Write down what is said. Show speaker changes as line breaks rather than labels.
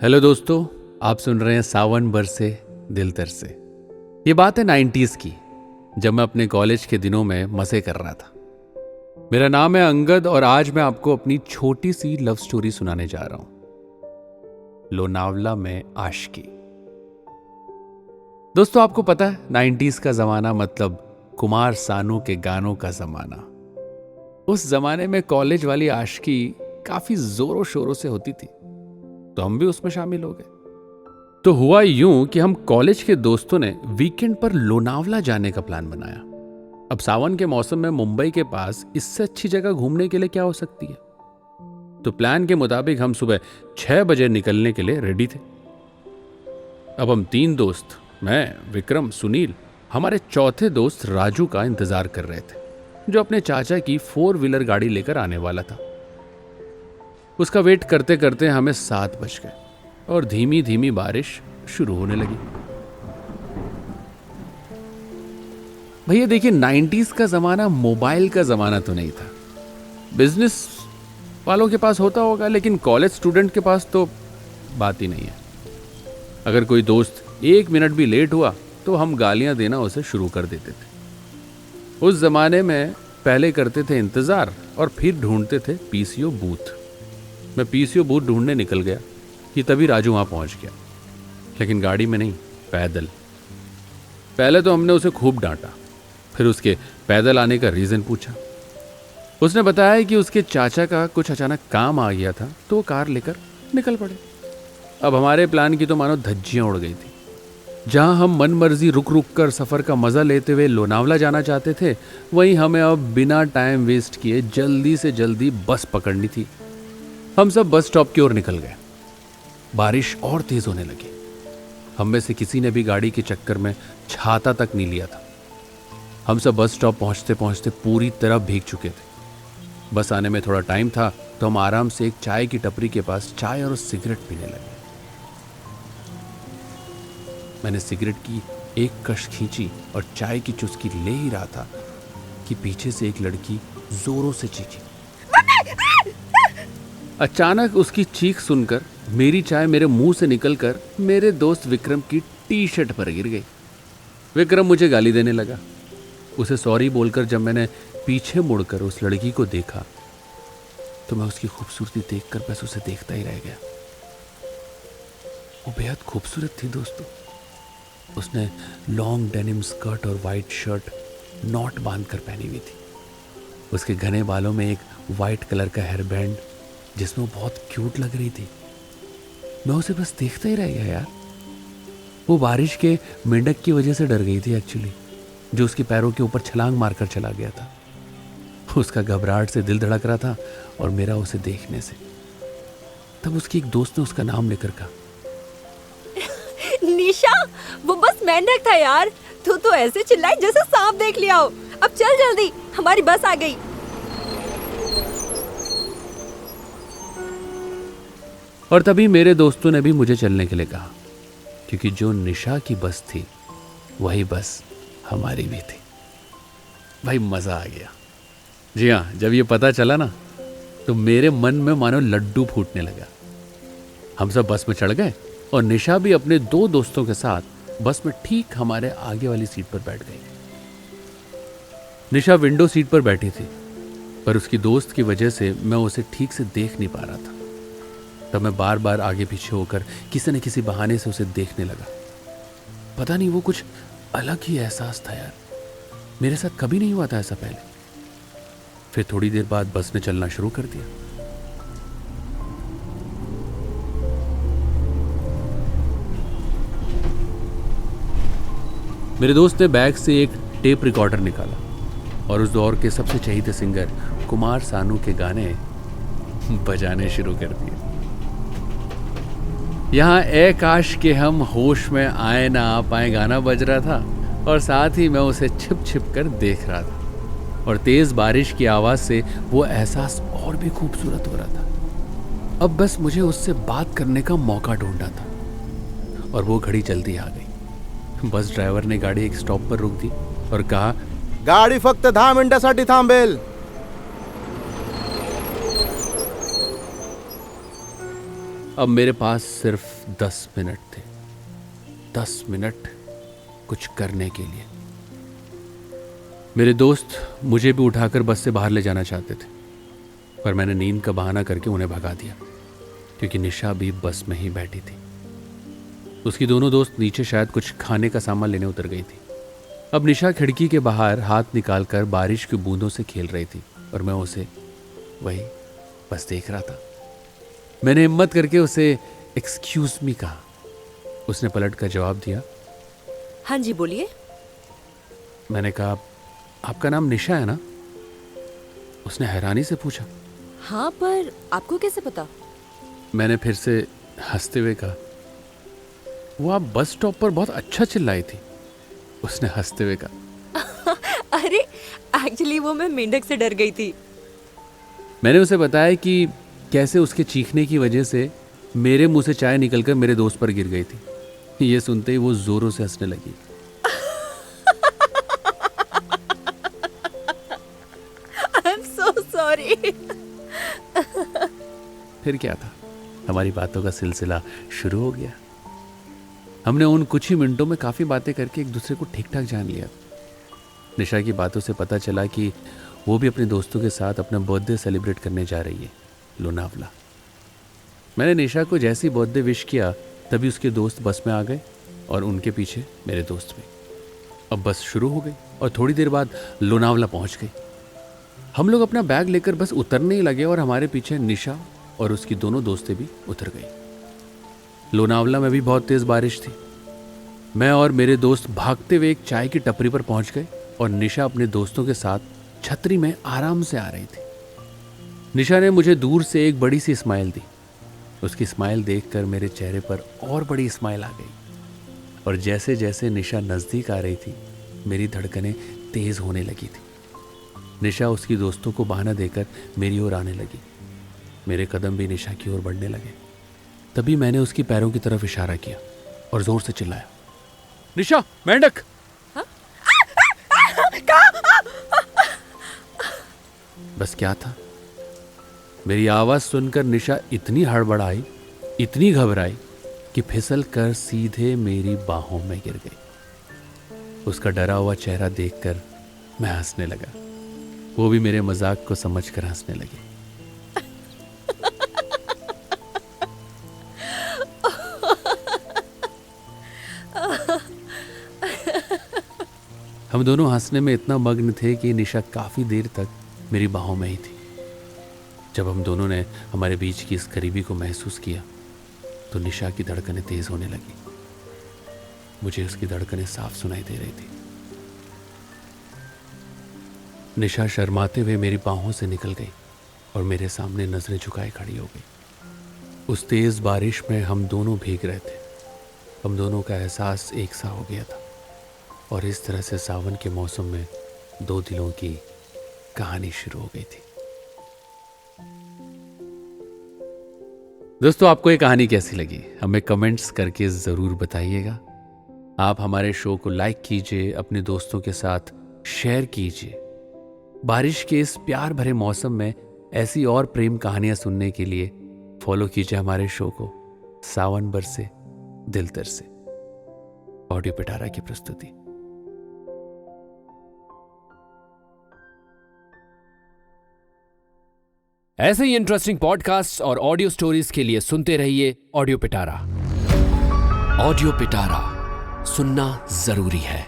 Hello दोस्तों, आप सुन रहे हैं सावन बरसे दिल तरसे। ये बात है 90s की, जब मैं अपने कॉलेज के दिनों में मजे कर रहा था। मेरा नाम है अंगद और आज मैं आपको अपनी छोटी सी लव स्टोरी सुनाने जा रहा हूं, लोनावला में आशिकी। दोस्तों, आपको पता है 90s का जमाना मतलब कुमार सानू के गानों का जमाना। उस जमाने में कॉलेज वाली आशिकी काफी जोरों शोरों से होती थी, तो हम भी उसमें शामिल हो गए। तो हुआ यूं कि हम कॉलेज के दोस्तों ने वीकेंड पर लोनावला जाने का प्लान बनाया। अब सावन के मौसम में मुंबई के पास इससे अच्छी जगह घूमने के लिए क्या हो सकती है। तो प्लान के मुताबिक हम सुबह 6 बजे निकलने के लिए रेडी थे। अब हम 3 दोस्त, मैं, विक्रम, सुनील, हमारे चौथे दोस्त राजू का इंतजार कर रहे थे, जो अपने चाचा की 4 व्हीलर गाड़ी लेकर आने वाला था। उसका वेट करते करते हमें 7 बज गए और धीमी धीमी बारिश शुरू होने लगी। भैया देखिए, 90s का जमाना मोबाइल का जमाना तो नहीं था। बिजनेस वालों के पास होता होगा, लेकिन कॉलेज स्टूडेंट के पास तो बात ही नहीं है। अगर कोई दोस्त 1 मिनट भी लेट हुआ तो हम गालियां देना उसे शुरू कर देते थे। उस जमाने में पहले करते थे इंतजार और फिर ढूंढते थे पीसीओ बूथ। मैं पीसीओ बूथ ढूंढने निकल गया कि तभी राजू वहां पहुंच गया, लेकिन गाड़ी में नहीं, पैदल। पहले तो हमने उसे खूब डांटा, फिर उसके पैदल आने का रीजन पूछा। उसने बताया कि उसके चाचा का कुछ अचानक काम आ गया था, तो वो कार लेकर निकल पड़े। अब हमारे प्लान की तो मानो धज्जियां उड़ गई थी। जहां हम मन मर्जी रुक रुक कर सफर का मजा लेते हुए लोनावला जाना चाहते थे, वहीं हमें अब बिना टाइम वेस्ट किए जल्दी से जल्दी बस पकड़नी थी। हम सब बस स्टॉप की ओर निकल गए। बारिश और तेज होने लगी। हम में से किसी ने भी गाड़ी के चक्कर में छाता तक नहीं लिया था। हम सब बस स्टॉप पहुंचते पहुंचते पूरी तरह भीग चुके थे। बस आने में थोड़ा टाइम था, तो हम आराम से एक चाय की टपरी के पास चाय और सिगरेट पीने लगे। मैंने सिगरेट की एक कश खींची और चाय की चुस्की ले ही रहा था कि पीछे से एक लड़की जोरों से चीखी। अचानक उसकी चीख सुनकर मेरी चाय मेरे मुंह से निकलकर मेरे दोस्त विक्रम की टी शर्ट पर गिर गई। विक्रम मुझे गाली देने लगा। उसे सॉरी बोलकर जब मैंने पीछे मुड़कर उस लड़की को देखा, तो मैं उसकी खूबसूरती देखकर बस उसे देखता ही रह गया। वो बेहद खूबसूरत थी दोस्तों। उसने लॉन्ग डेनिम स्कर्ट और वाइट शर्ट नॉट बांधकर पहनी हुई थी। उसके घने बालों में एक वाइट कलर का हेयर बैंड, जिसमें वो बहुत क्यूट लग रही थी। मैं उसे बस देखता ही रह गया यार। वो बारिश के मेंढक की वजह से डर गई थी एक्चुअली, जो उसके पैरों के ऊपर छलांग मारकर चला गया था। उसका घबराहट से दिल धड़क रहा था और मेरा उसे देखने से। तब उसकी एक दोस्त ने उसका नाम लेकर कहा,
निशा, वो बस मेंढक था यार। तू तो ऐसे चिल्लाई जैसे सांप देख लिया हो। अब चल जल्दी, हमारी बस आ गई।
और तभी मेरे दोस्तों ने भी मुझे चलने के लिए कहा, क्योंकि जो निशा की बस थी वही बस हमारी भी थी। भाई मजा आ गया। जी हाँ, जब ये पता चला ना, तो मेरे मन में मानो लड्डू फूटने लगा। हम सब बस में चढ़ गए और निशा भी अपने 2 दोस्तों के साथ बस में ठीक हमारे आगे वाली सीट पर बैठ गई। निशा विंडो सीट पर बैठी थी, पर उसकी दोस्त की वजह से मैं उसे ठीक से देख नहीं पा रहा था। तब मैं बार बार आगे पीछे होकर किसी न किसी बहाने से उसे देखने लगा। पता नहीं, वो कुछ अलग ही एहसास था यार। मेरे साथ कभी नहीं हुआ था ऐसा पहले। फिर थोड़ी देर बाद बस ने चलना शुरू कर दिया। मेरे दोस्त ने बैग से एक टेप रिकॉर्डर निकाला और उस दौर के सबसे चहेते सिंगर कुमार सानू के गाने बजाने शुरू कर दिए। यहाँ ए काश के हम होश में आए ना आ पाए गाना बज रहा था, और साथ ही मैं उसे छिप छिप कर देख रहा था। और तेज बारिश की आवाज से वो एहसास और भी खूबसूरत हो रहा था। अब बस मुझे उससे बात करने का मौका ढूंढना था, और वो घड़ी जल्दी आ गई। बस ड्राइवर ने गाड़ी एक स्टॉप पर रोक दी और कहा,
गाडी फक्त 10 मिनिटांसाठी थांबेल।
अब मेरे पास सिर्फ 10 मिनट थे, 10 मिनट कुछ करने के लिए। मेरे दोस्त मुझे भी उठाकर बस से बाहर ले जाना चाहते थे, पर मैंने नींद का बहाना करके उन्हें भगा दिया, क्योंकि निशा भी बस में ही बैठी थी। उसकी दोनों दोस्त नीचे शायद कुछ खाने का सामान लेने उतर गई थी। अब निशा खिड़की के बाहर हाथ निकालकर बारिश की बूंदों से खेल रही थी और मैं उसे वही बस देख रहा था। मैंने हिम्मत करके उसे एक्सक्यूज मी कहा। उसने पलट कर जवाब दिया।
हाँ जी बोलिए।
मैंने कहा, आपका नाम निशा है ना? उसने हैरानी से पूछा।
हाँ, पर आपको कैसे पता?
मैंने फिर से हंसते हुए कहा, वो आप बस स्टॉप पर बहुत अच्छा चिल्लाई थी। उसने हंसते हुए कहा।
अरे एक्चुअली वो मैं मेंढक से डर गई थी।
मैंने उसे बताया कि कैसे उसके चीखने की वजह से मेरे मुंह से चाय निकलकर मेरे दोस्त पर गिर गई थी। ये सुनते ही वो जोरों से हंसने लगी।
I am so sorry.
फिर क्या था, हमारी बातों का सिलसिला शुरू हो गया। हमने उन कुछ ही मिनटों में काफ़ी बातें करके एक दूसरे को ठीक ठाक जान लिया। निशा की बातों से पता चला कि वो भी अपने दोस्तों के साथ अपना बर्थडे सेलिब्रेट करने जा रही है, लोनावला। मैंने निशा को जैसी बर्थडे विश किया तभी उसके दोस्त बस में आ गए और उनके पीछे मेरे दोस्त भी। अब बस शुरू हो गई और थोड़ी देर बाद लोनावला पहुंच गई। हम लोग अपना बैग लेकर बस उतरने ही लगे और हमारे पीछे निशा और उसकी दोनों दोस्तें भी उतर गई। लोनावला में भी बहुत तेज बारिश थी। मैं और मेरे दोस्त भागते हुए एक चाय की टपरी पर पहुंच गए और निशा अपने दोस्तों के साथ छतरी में आराम से आ रही थी। निशा ने मुझे दूर से एक बड़ी सी स्माइल दी। उसकी स्माइल देखकर मेरे चेहरे पर और बड़ी स्माइल आ गई और जैसे जैसे निशा नज़दीक आ रही थी मेरी धड़कनें तेज होने लगी थी। निशा उसकी दोस्तों को बहाना देकर मेरी ओर आने लगी। मेरे कदम भी निशा की ओर बढ़ने लगे। तभी मैंने उसकी पैरों की तरफ इशारा किया और जोर से चिल्लाया, निशा, मेंढक। बस क्या था, मेरी आवाज सुनकर निशा इतनी हड़बड़ाई, इतनी घबराई कि फिसल कर सीधे मेरी बाहों में गिर गई। उसका डरा हुआ चेहरा देखकर मैं हंसने लगा। वो भी मेरे मजाक को समझकर हंसने लगी। हम दोनों हंसने में इतना मग्न थे कि निशा काफी देर तक मेरी बाहों में ही थी। जब हम दोनों ने हमारे बीच की इस करीबी को महसूस किया तो निशा की धड़कनें तेज होने लगी। मुझे उसकी धड़कनें साफ सुनाई दे रही थी। निशा शर्माते हुए मेरी बाहों से निकल गई और मेरे सामने नजरें झुकाए खड़ी हो गई। उस तेज बारिश में हम दोनों भीग रहे थे। हम दोनों का एहसास एक सा हो गया था और इस तरह से सावन के मौसम में दो दिलों की कहानी शुरू हो गई थी। दोस्तों, आपको ये कहानी कैसी लगी हमें कमेंट्स करके ज़रूर बताइएगा। आप हमारे शो को लाइक कीजिए, अपने दोस्तों के साथ शेयर कीजिए। बारिश के इस प्यार भरे मौसम में ऐसी और प्रेम कहानियां सुनने के लिए फॉलो कीजिए हमारे शो को। सावन बरसे दिल तरसे, ऑडियो पिटारा की प्रस्तुति।
ऐसे ही इंटरेस्टिंग पॉडकास्ट और ऑडियो स्टोरीज के लिए सुनते रहिए ऑडियो पिटारा। ऑडियो पिटारा सुनना जरूरी है।